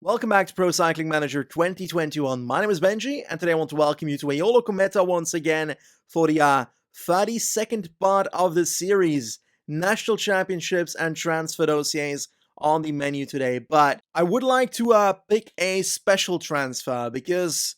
Welcome back to Pro Cycling Manager 2021. My name is Benji, and today I want to welcome you to Eolo-Kometa once again for the 32nd part of the series. National Championships and transfer dossiers on the menu today, but I would like to pick a special transfer because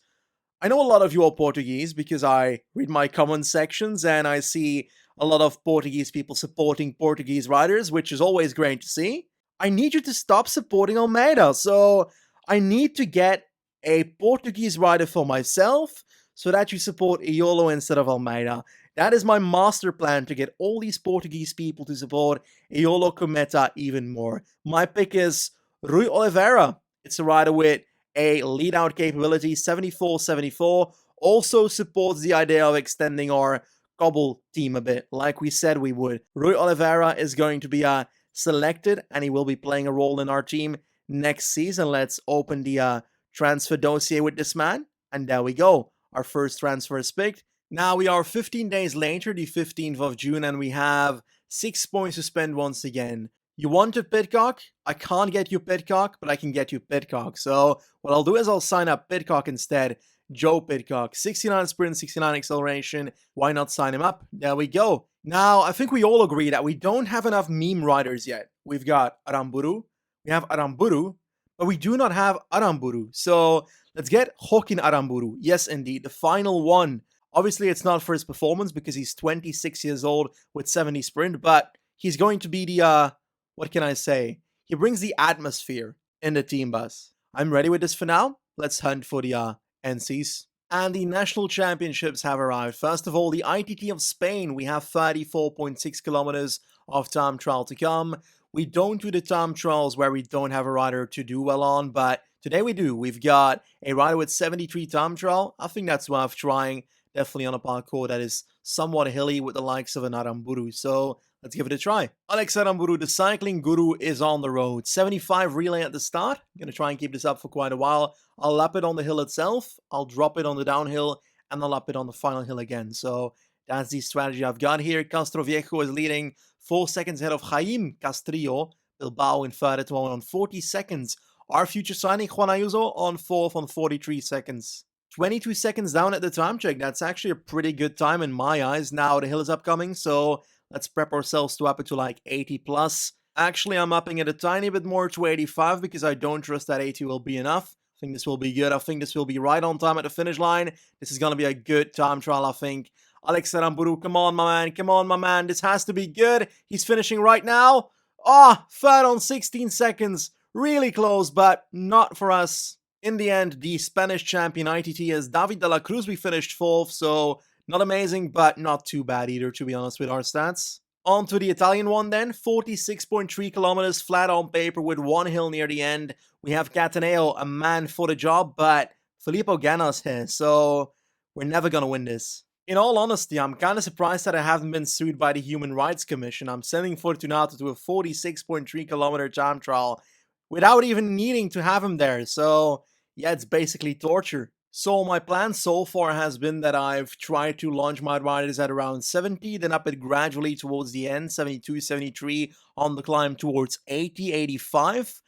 I know a lot of you are Portuguese because I read my comment sections and I see a lot of Portuguese people supporting Portuguese riders, which is always great to see. I need you to stop supporting Almeida, so I need to get a Portuguese rider for myself so that you support Eolo instead of Almeida. That is my master plan to get all these Portuguese people to support Eolo-Kometa even more. My pick is Rui Oliveira. It's a rider with a lead out capability, 74-74. Also supports the idea of extending our Cobble team a bit, like we said we would. Rui Oliveira is going to be selected, and he will be playing a role in our team next season. Let's open the transfer dossier with this man, and there we go. Our first transfer is picked. Now we are 15 days later, the 15th of June, and we have 6 points to spend once again. You wanted Pidcock? I can't get you Pidcock, but I can get you Pidcock. So what I'll do is I'll sign up Pidcock instead. Joe Pidcock, 69 sprint, 69 acceleration. Why not sign him up? There we go. Now, I think we all agree that we don't have enough meme riders yet. We've got Aramburu, we have Aramburu, but we do not have Aramburu. So let's get Hokin Aramburu. Yes, indeed, the final one. Obviously, it's not for his performance because he's 26 years old with 70 sprint, but he's going to be the, what can I say? He brings the atmosphere in the team bus. I'm ready with this for now. Let's hunt for the NCs. And the national championships have arrived. First of all, the ITT of Spain. We have 34.6 kilometers of time trial to come. We don't do the time trials where we don't have a rider to do well on, but today we do. We've got a rider with 73 time trial. I think that's worth trying. Definitely on a parkour that is somewhat hilly with the likes of an Aramburu. So let's give it a try. Alex Aramburu, the cycling guru, is on the road. 75 relay at the start. I'm going to try and keep this up for quite a while. I'll lap it on the hill itself. I'll drop it on the downhill. And I'll lap it on the final hill again. So that's the strategy I've got here. Castroviejo is leading 4 seconds ahead of Jaime Castrillo. Bilbao in third at the moment on 40 seconds. Our future signing, Juan Ayuso, on fourth on 43 seconds. 22 seconds down at the time check. That's actually a pretty good time in my eyes. Now the hill is upcoming, so let's prep ourselves to up it to like 80 plus. Actually, I'm upping it a tiny bit more to 85 because I don't trust that 80 will be enough. I think this will be good. I think this will be right on time at the finish line. This is going to be a good time trial, I think. Alex Aramburu, come on, my man. Come on, my man. This has to be good. He's finishing right now. Third on 16 seconds. Really close, but not for us. In the end, the Spanish champion ITT is David de la Cruz. We finished fourth, so not amazing, but not too bad either, to be honest, with our stats. On to the Italian one then, 46.3 kilometers flat on paper with one hill near the end. We have Cataneo, a man for the job, but Filippo Ganna's here, so we're never going to win this. In all honesty, I'm kind of surprised that I haven't been sued by the Human Rights Commission. I'm sending Fortunato to a 46.3 kilometer time trial without even needing to have him there, so yeah, it's basically torture. So my plan so far has been that I've tried to launch my riders at around 70, then up it gradually towards the end, 72, 73, on the climb towards 80, 85,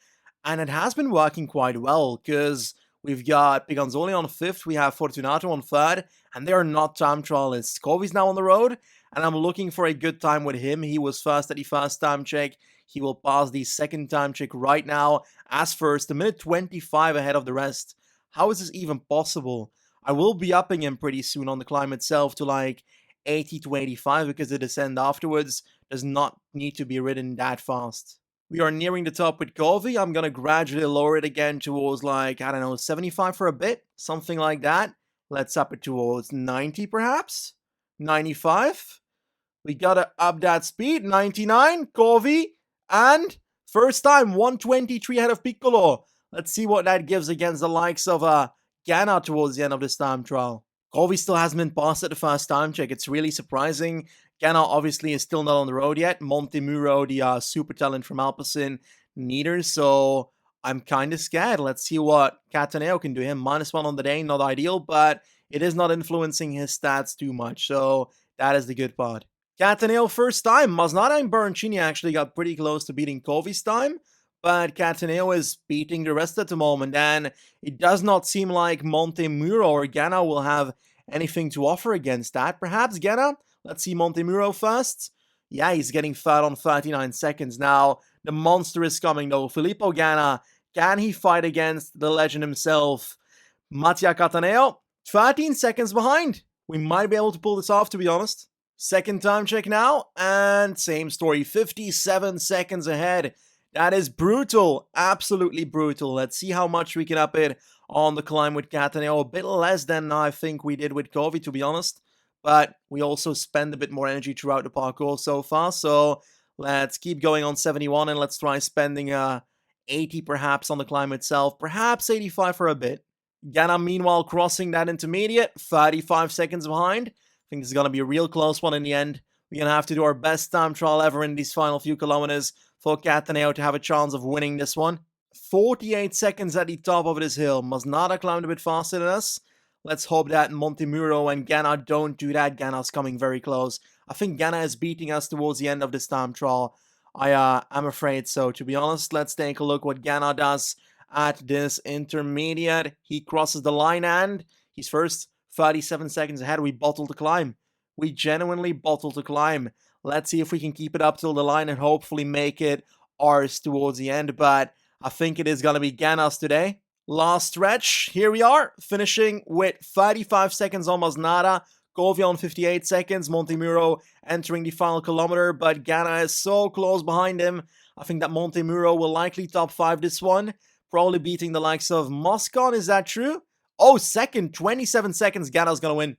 and it has been working quite well, because we've got Piganzoli on 5th, we have Fortunato on 3rd, and they are not time trialists. Kovi's now on the road, and I'm looking for a good time with him. He was first at the first time check. He will pass the second time check right now as first, a minute 25 ahead of the rest. How is this even possible? I will be upping him pretty soon on the climb itself to like 80 to 85 because the descent afterwards does not need to be ridden that fast. We are nearing the top with Kovi. I'm going to gradually lower it again towards like, I don't know, 75 for a bit, something like that. Let's up it towards 90 perhaps? 95? We got to up that speed, 99, Kovi. And first time, 123 ahead of Piccolo. Let's see what that gives against the likes of Ganna towards the end of this time trial. Kovi still hasn't been passed at the first time check. It's really surprising. Ganna obviously is still not on the road yet. Montemuro, the super talent from Alpecin, neither. So I'm kind of scared. Let's see what Cataneo can do. Him -1 on the day, not ideal, but it is not influencing his stats too much. So that is the good part. Cataneo first time. Masnada and Baroncini actually got pretty close to beating Kovi's time, but Cataneo is beating the rest at the moment, and it does not seem like Montemuro or Ganna will have anything to offer against that. Perhaps Ganna? Let's see Montemuro first. Yeah, he's getting third on 39 seconds. Now, the monster is coming though. Filippo Ganna, can he fight against the legend himself? Mattia Cataneo, 13 seconds behind. We might be able to pull this off, to be honest. Second time check now, and same story, 57 seconds ahead. That is brutal, absolutely brutal. Let's see how much we can up it on the climb with Cataneo. A bit less than I think we did with Kovi, to be honest. But we also spend a bit more energy throughout the parkour so far, so let's keep going on 71 and let's try spending 80 perhaps on the climb itself, perhaps 85 for a bit. Ganna, meanwhile, crossing that intermediate, 35 seconds behind. I think this is going to be a real close one in the end. We're going to have to do our best time trial ever in these final few kilometers for Cataneo to have a chance of winning this one. 48 seconds at the top of this hill. Masnada climbed a bit faster than us. Let's hope that Montemuro and Ganna don't do that. Ganna's coming very close. I think Ganna is beating us towards the end of this time trial. I'm afraid so. To be honest, let's take a look what Ganna does at this intermediate. He crosses the line and he's first, 37 seconds ahead. We bottled the climb. We genuinely bottled the climb. Let's see if we can keep it up till the line and hopefully make it ours towards the end. But I think it is going to be Ganna's today. Last stretch. Here we are, finishing with 35 seconds on Masnada. Kovi on 58 seconds. Montemuro entering the final kilometer, but Ganna is so close behind him. I think that Montemuro will likely top 5 this one. Probably beating the likes of Moscon, is that true? Oh, second, 27 seconds, Ganna's gonna win.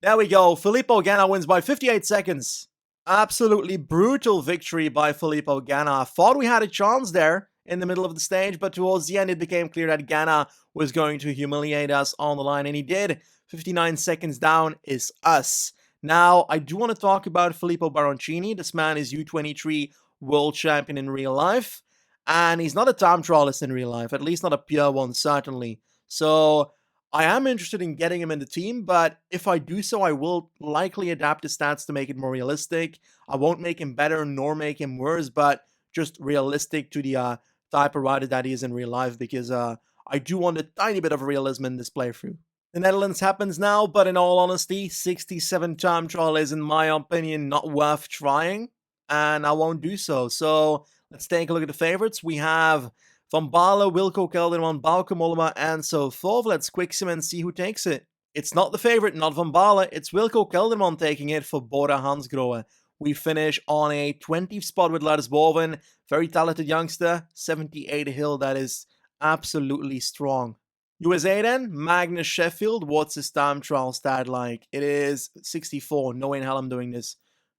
There we go, Filippo Ganna wins by 58 seconds. Absolutely brutal victory by Filippo Ganna. I thought we had a chance there in the middle of the stage, but towards the end it became clear that Ganna was going to humiliate us on the line, and he did. 59 seconds down is us. Now, I do want to talk about Filippo Baroncini. This man is U23 world champion in real life. And he's not a time trialist in real life, at least not a pure one, certainly. So I am interested in getting him in the team, but if I do so, I will likely adapt his stats to make it more realistic. I won't make him better nor make him worse, but just realistic to the type of rider that he is in real life, because I do want a tiny bit of realism in this playthrough. The Netherlands happens now, but in all honesty, 67 time trial is, in my opinion, not worth trying, and I won't do so. So let's take a look at the favorites. We have Van Baarle, Wilco Kelderman, Bauke Mollema, and so forth. Let's quick sim and see who takes it. It's not the favorite, not Van Baarle. It's Wilco Kelderman taking it for Bora Hansgrohe. We finish on a 20th spot with Lars Boven. Very talented youngster. 78 hill, that is absolutely strong. USA then, Magnus Sheffield. What's his time trial stat like? It is 64. No way in hell I'm doing this.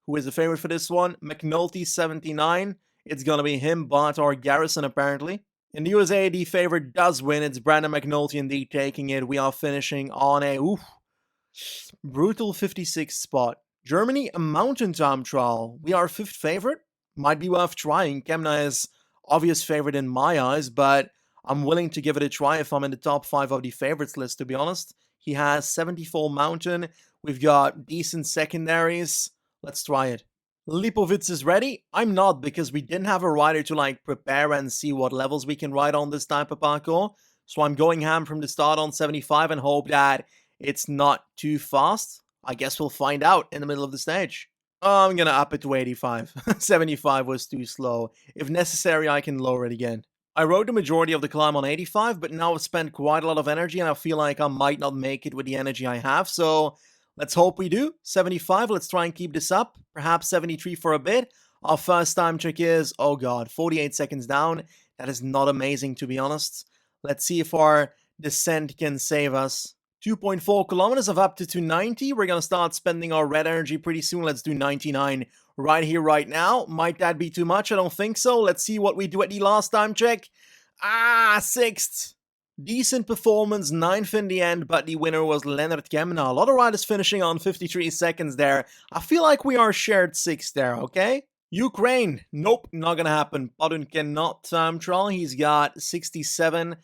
Who is the favorite for this one? McNulty, 79. It's going to be him, Bart, or Garrison, apparently. In the USA, the favorite does win. It's Brandon McNulty indeed taking it. We are finishing on a brutal 56th spot. Germany, a mountain time trial. We are 5th favorite. Might be worth trying. Kemna is obvious favorite in my eyes, but I'm willing to give it a try if I'm in the top 5 of the favorites list, to be honest. He has 74 mountain. We've got decent secondaries. Let's try it. Lipovitz is ready. I'm not, because we didn't have a rider to prepare and see what levels we can ride on this type of parkour. So I'm going ham from the start on 75 and hope that it's not too fast. I guess we'll find out in the middle of the stage. I'm gonna up it to 85. 75 was too slow. If necessary, I can lower it again. I rode the majority of the climb on 85, but now I've spent quite a lot of energy and I feel like I might not make it with the energy I have, so let's hope we do. 75, let's try and keep this up. Perhaps 73 for a bit. Our first time check is, oh god, 48 seconds down. That is not amazing, to be honest. Let's see if our descent can save us. 2.4 kilometers of up to 290. We're going to start spending our red energy pretty soon. Let's do 99 right here, right now. Might that be too much? I don't think so. Let's see what we do at the last time check. 6th. Decent performance, 9th in the end, but the winner was Lennart Kemna. A lot of riders finishing on 53 seconds there. I feel like we are shared 6th there, okay? Ukraine. Nope, not gonna happen. Padun cannot time trial. He's got 67.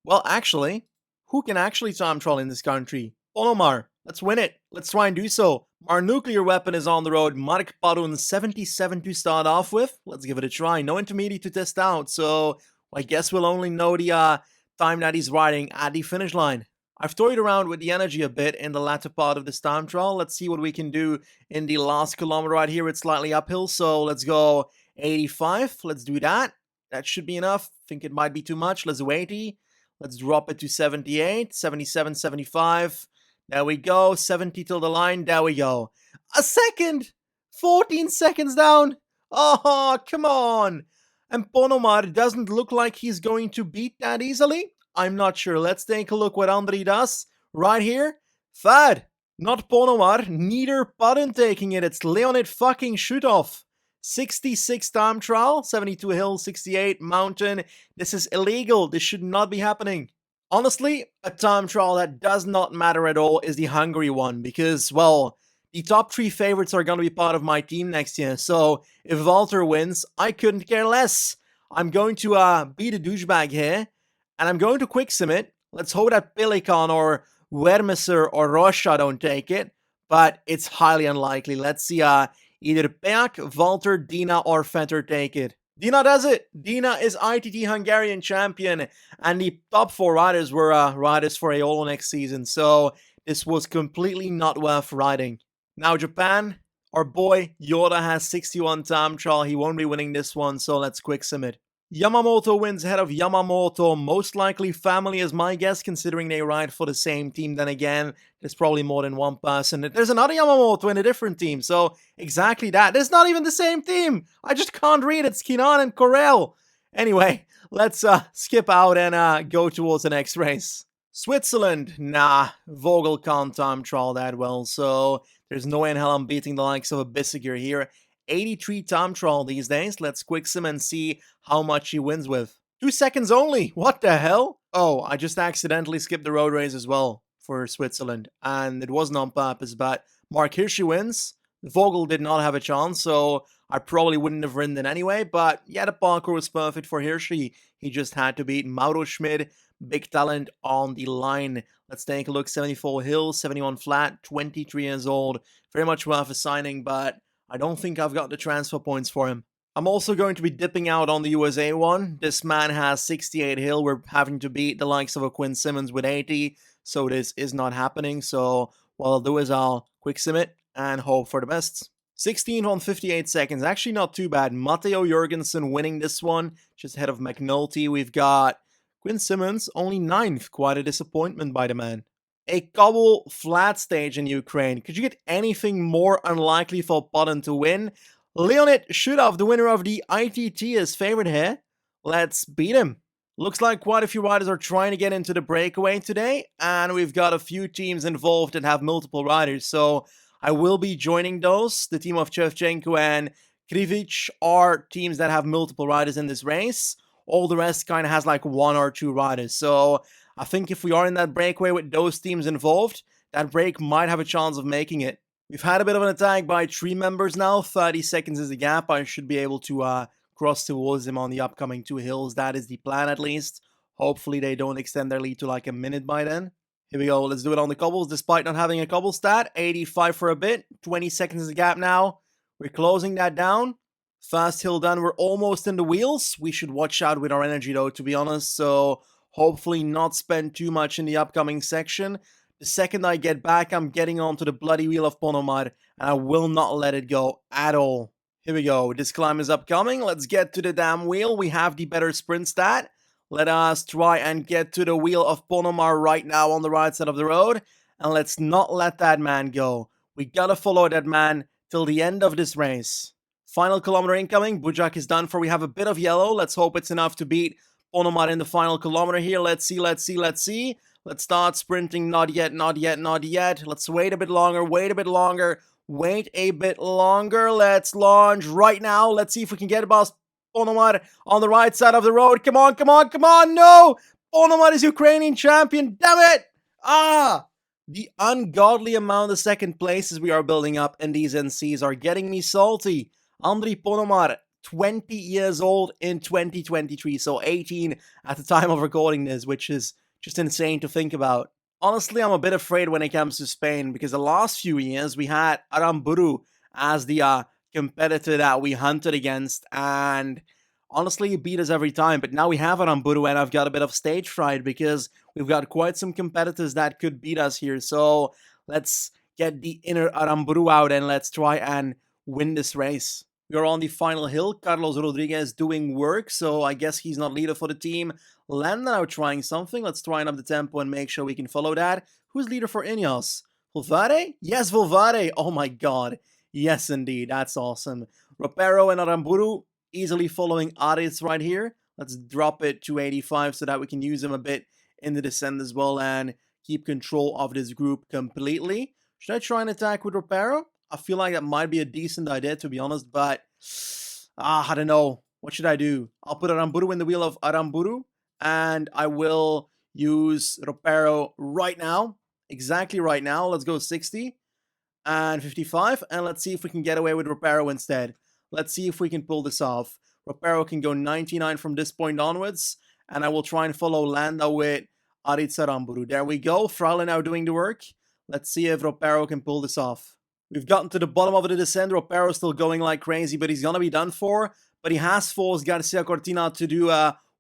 Well, actually, who can actually time trial in this country? Ponomar. Let's win it. Let's try and do so. Our nuclear weapon is on the road. Mark Padun, 77 to start off with. Let's give it a try. No intermediate to test out, so I guess we'll only know the time that he's riding at the finish line. I've toyed around with the energy a bit in the latter part of this time trial. Let's see what we can do in the last kilometer right here. It's slightly uphill, so let's go 85. Let's do that. That should be enough. Think it might be too much. Let's do 80. Let's drop it to 78, 77, 75. There we go. 70 till the line. There we go. A second! 14 seconds down. Oh, come on. And Ponomar doesn't look like he's going to beat that easily. I'm not sure. Let's take a look what Andri does. Right here. Third. Not Ponomar. Neither Padden taking it. It's Leonid fucking Shutov. 66 time trial. 72 hill, 68 mountain. This is illegal. This should not be happening. Honestly, a time trial that does not matter at all is the Hungary one. Because, well, the top 3 favorites are going to be part of my team next year, so if Walter wins, I couldn't care less. I'm going to be the douchebag here, and I'm going to quick sim it. Let's hope that Pelikan or Wermeser or Rocha don't take it, but it's highly unlikely. Let's see either Peak, Walter, Dina, or Vetter take it. Dina does it! Dina is ITT Hungarian champion, and the top 4 riders were riders for Eolo next season, so this was completely not worth riding. Now Japan, our boy Yoda has 61 time trial. He won't be winning this one, so let's quick sim it. Yamamoto wins ahead of Yamamoto. Most likely family is my guess, considering they ride for the same team. Then again, there's probably more than one person. There's another Yamamoto in a different team, so exactly that. It's not even the same team. I just can't read. It's Kinan and Corel. Anyway, let's skip out and go towards the next race. Switzerland, nah, Vogel can't time trial that well, so there's no way in hell I'm beating the likes of a Bissiger here. 83 time trial these days. Let's quick sim and see how much he wins with. 2 seconds only. What the hell? Oh, I just accidentally skipped the road race as well for Switzerland. And it wasn't on purpose, but Mark Hirschi wins. Vogel did not have a chance, so I probably wouldn't have ridden it anyway. But yeah, the parkour was perfect for Hirschi. He just had to beat Mauro Schmid. Big talent on the line. Let's take a look. 74 hill, 71 flat, 23 years old. Very much worth a signing, but I don't think I've got the transfer points for him. I'm also going to be dipping out on the USA one. This man has 68 hill. We're having to beat the likes of a Quinn Simmons with 80, so this is not happening. So what I'll do is I'll quick sim it and hope for the best. 16 on 58 seconds. Actually not too bad. Matteo Jorgensen winning this one, just ahead of McNulty. We've got Quinn Simmons, only 9th. Quite a disappointment by the man. A cobble flat stage in Ukraine. Could you get anything more unlikely for Padden to win? Leonid Shutov, the winner of the ITT, is favored here. Let's beat him. Looks like quite a few riders are trying to get into the breakaway today, and we've got a few teams involved that have multiple riders, so I will be joining those. The team of Shevchenko and Krivic are teams that have multiple riders in this race. All the rest kind of has like 1 or 2 riders. So I think if we are in that breakaway with those teams involved, that break might have a chance of making it. We've had a bit of an attack by 3 members now. 30 seconds is the gap. I should be able to cross towards them on the upcoming 2 hills. That is the plan at least. Hopefully they don't extend their lead to like a minute by then. Here we go. Let's do it on the cobbles despite not having a cobble stat. 85 for a bit. 20 seconds is the gap now. We're closing that down. Fast hill done. We're almost in the wheels. We should watch out with our energy though, to be honest. So hopefully not spend too much in the upcoming section. The second I get back, I'm getting onto the bloody wheel of Ponomar, and I will not let it go at all. Here we go. This climb is upcoming. Let's get to the damn wheel. We have the better sprint stat. Let us try and get to the wheel of Ponomar right now on the right side of the road. And let's not let that man go. We gotta follow that man till the end of this race. Final kilometer incoming. Bujak is done for. We have a bit of yellow. Let's hope it's enough to beat Ponomar in the final kilometer here. Let's see, let's see, let's see. Let's start sprinting. Not yet, not yet, not yet. Let's wait a bit longer, wait a bit longer, wait a bit longer. Let's launch right now. Let's see if we can get past Ponomar on the right side of the road. Come on, come on, come on. No! Ponomar is Ukrainian champion. Damn it! The ungodly amount of second places we are building up in these NCs are getting me salty. Andrei Ponomar, 20 years old in 2023, so 18 at the time of recording this, which is just insane to think about. Honestly, I'm a bit afraid when it comes to Spain, because the last few years we had Aramburu as the competitor that we hunted against, and Honestly, he beat us every time, but now we have Aramburu, and I've got a bit of stage fright because we've got quite some competitors that could beat us here. So let's get the inner Aramburu out and let's try and win this race. We are on the final hill. Carlos Rodriguez doing work, so I guess he's not leader for the team. Landa now trying something. Let's try and up the tempo and make sure we can follow that. Who's leader for Ineos? Volvare? Yes, Volvare. Oh my god. Yes, indeed. That's awesome. Ropero and Aramburu easily following Aritz right here. Let's drop it to 85 so that we can use him a bit in the descent as well and keep control of this group completely. Should I try and attack with Ropero? I feel like that might be a decent idea, to be honest, but I don't know. What should I do? I'll put Aramburu in the wheel of Aramburu, and I will use Ropero right now. Exactly right now. Let's go 60 and 55, and let's see if we can get away with Ropero instead. Let's see if we can pull this off. Ropero can go 99 from this point onwards, and I will try and follow Landa with Aritz Aramburu. There we go. Fraule now doing the work. Let's see if Ropero can pull this off. We've gotten to the bottom of the descent. Ropero's still going like crazy, but he's going to be done for. But he has forced Garcia Cortina to do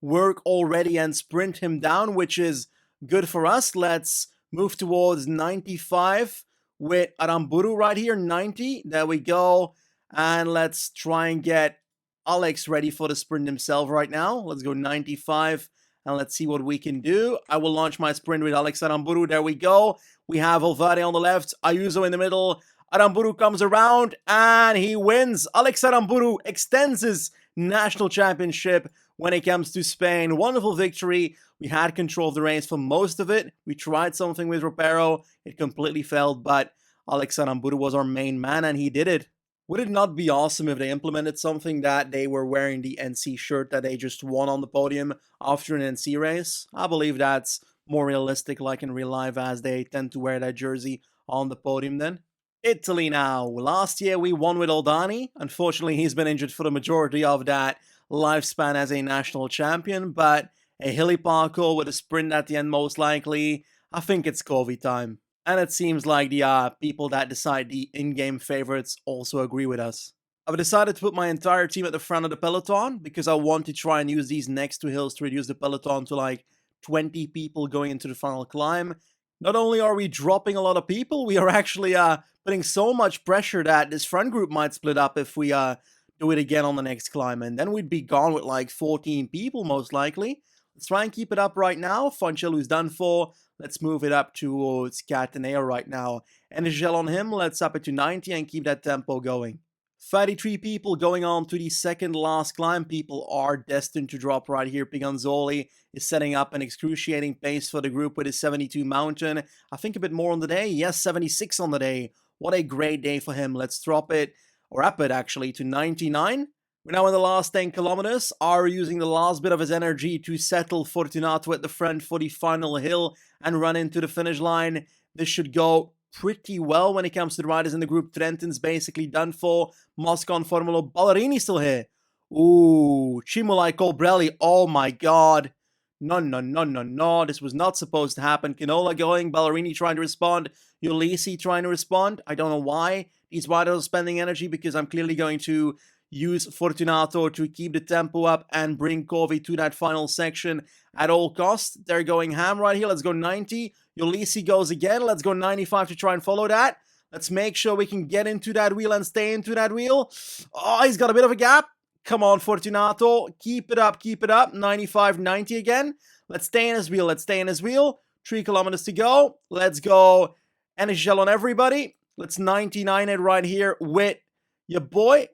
work already and sprint him down, which is good for us. Let's move towards 95 with Aramburu right here. 90. There we go. And let's try and get Alex ready for the sprint himself right now. Let's go 95. And let's see what we can do. I will launch my sprint with Alex Aramburu. There we go. We have Volvare on the left. Ayuso in the middle. Aramburu comes around and he wins. Alex Aramburu extends his national championship when it comes to Spain. Wonderful victory. We had control of the race for most of it. We tried something with Ropero. It completely failed, but Alex Aramburu was our main man and he did it. Would it not be awesome if they implemented something that they were wearing the NC shirt that they just won on the podium after an NC race? I believe that's more realistic like in real life as they tend to wear that jersey on the podium then. Italy now. Last year we won with Oldani. Unfortunately, he's been injured for the majority of that lifespan as a national champion, but a hilly parkour with a sprint at the end most likely. I think it's Covi time. And it seems like the people that decide the in-game favorites also agree with us. I've decided to put my entire team at the front of the peloton because I want to try and use these next two hills to reduce the peloton to like 20 people going into the final climb. Not only are we dropping a lot of people, we are actually putting so much pressure that this front group might split up if we do it again on the next climb. And then we'd be gone with like 14 people most likely. Let's try and keep it up right now. Fonchelu's done for. Let's move it up towards Cataneo right now. Energel on him. Let's up it to 90 and keep that tempo going. 33 people going on to the second last climb. People are destined to drop right here. Piganzoli is setting up an excruciating pace for the group with his 72 mountain. I think a bit more on the day. Yes, 76 on the day. What a great day for him. Let's drop it, or up it actually, to 99. We're now in the last 10 kilometers. Are using the last bit of his energy to settle Fortunato at the front for the final hill and run into the finish line. This should go pretty well when it comes to the riders in the group. Trentin's basically done for. Moscon, Formulo, Ballerini still here. Ooh, Cimolai, Colbrelli. Oh my god. No. This was not supposed to happen. Canola going, Ballerini trying to respond. Ulisi trying to respond. I don't know why these riders are spending energy because I'm clearly going to use Fortunato to keep the tempo up and bring Covi to that final section at all costs. They're going ham right here. Let's go 90. Ulisi goes again. Let's go 95 to try and follow that. Let's make sure we can get into that wheel and stay into that wheel. Oh, he's got a bit of a gap. Come on, Fortunato. Keep it up, keep it up. 95, 90 again. Let's stay in his wheel. Let's stay in his wheel. 3 kilometers to go. Let's go. Energy gel on everybody. Let's 99 it right here with your boy.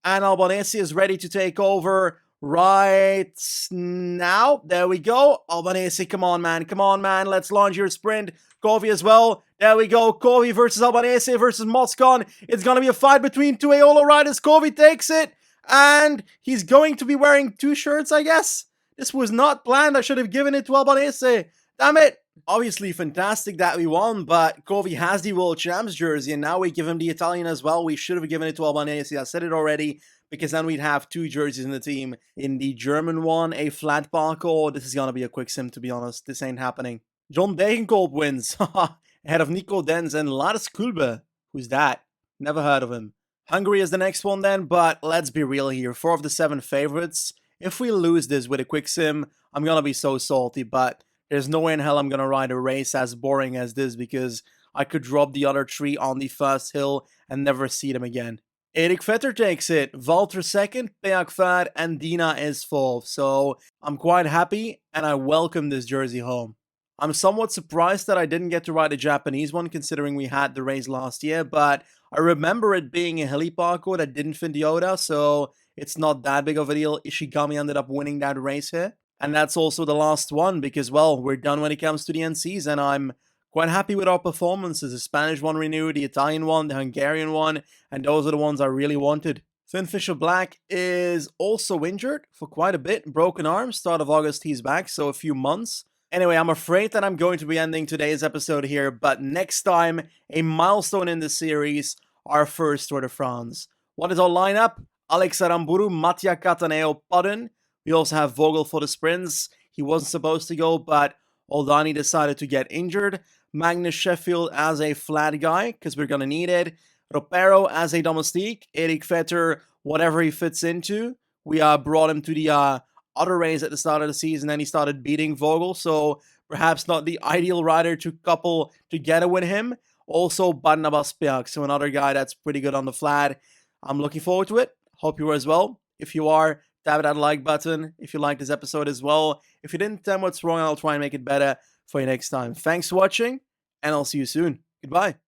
And Albanese is ready to take over right now. There we go. Albanese, come on, man. Come on, man. Let's launch your sprint. Covi as well. There we go. Covi versus Albanese versus Moscon. It's going to be a fight between two Aolo riders. Covi takes it. And he's going to be wearing 2 shirts, I guess. This was not planned. I should have given it to Albanese. Damn it. Obviously, fantastic that we won, but Covi has the World Champs jersey, and now we give him the Italian as well. We should have given it to Albanese. I said it already, because then we'd have 2 jerseys in the team. In the German one, a flat parkour. This is going to be a quick sim, to be honest. This ain't happening. John Degenkolb wins. Ahead of Nico Denz and Lars Kulbe. Who's that? Never heard of him. Hungary is the next one then, but let's be real here. 4 of the 7 favorites If we lose this with a quick sim, I'm gonna be so salty, but there's no way in hell I'm gonna ride a race as boring as this because I could drop the other three on the first hill and never see them again. Erik Vetter takes it, Walter second, Peak third, and Dina is fourth. So I'm quite happy and I welcome this jersey home. I'm somewhat surprised that I didn't get to ride a Japanese one considering we had the race last year, but I remember it being a heli parkour that didn't fit the Oda, so it's not that big of a deal. Ishigami ended up winning that race here. And that's also the last one because, well, we're done when it comes to the NCs, and I'm quite happy with our performances. The Spanish one renewed, the Italian one, the Hungarian one, and those are the ones I really wanted. Finfisher Black is also injured for quite a bit. Broken arm, start of August he's back, so a few months. Anyway, I'm afraid that I'm going to be ending today's episode here, but next time, a milestone in the series, our first Tour de France. What is our lineup? Alex Aramburu, Mattia Cataneo, Podden. We also have Vogel for the sprints. He wasn't supposed to go, but Oldani decided to get injured. Magnus Sheffield as a flat guy, because we're going to need it. Ropero as a domestique. Erik Vetter, whatever he fits into. We brought him to the other race at the start of the season, and he started beating Vogel, so perhaps not the ideal rider to couple together with him. Also, Barnabas Piak, so another guy that's pretty good on the flat. I'm looking forward to it. Hope you are as well. If you are, tap that like button if you like this episode as well. If you didn't, tell me what's wrong, I'll try and make it better for you next time. Thanks for watching, and I'll see you soon. Goodbye.